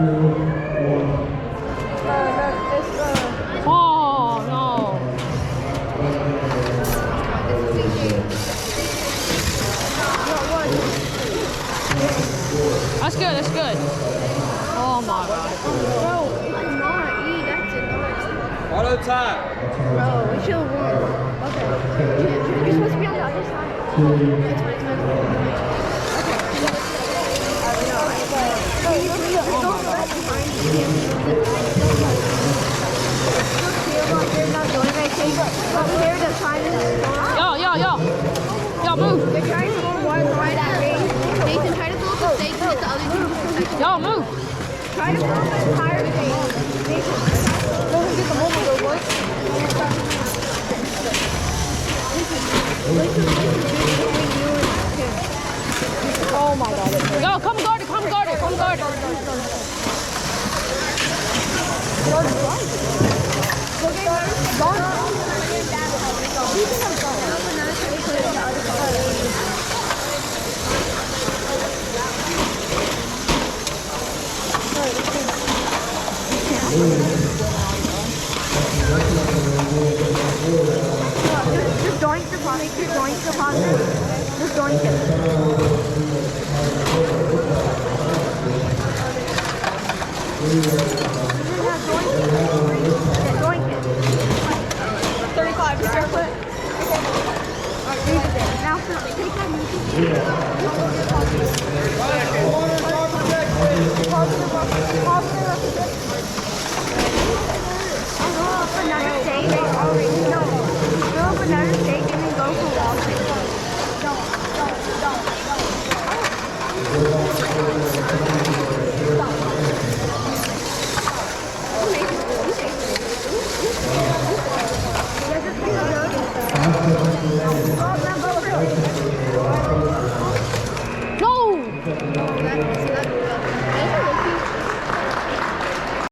Oh no. That's good, that's good. Oh my god. Bro, it's not E, that's it. Auto time. Bro, we should have won. Okay. You're supposed to be on the other side. It's fine, it's fine. Okay. Yo, move. They're trying to go right at me. Nathan, try to pull up the stakes and hit the other team. Yo, move. Try to pull up the entire thing. Nathan, go and get the mobile though, boy. Oh my god. Yo, come guard it, come guard it, come guard it. Just doink the positive, just doink the positive. Just doink it. Doink it. 35, barefoot. Now, take that another steak, they already know. Fill up another steak and then go for walking. No!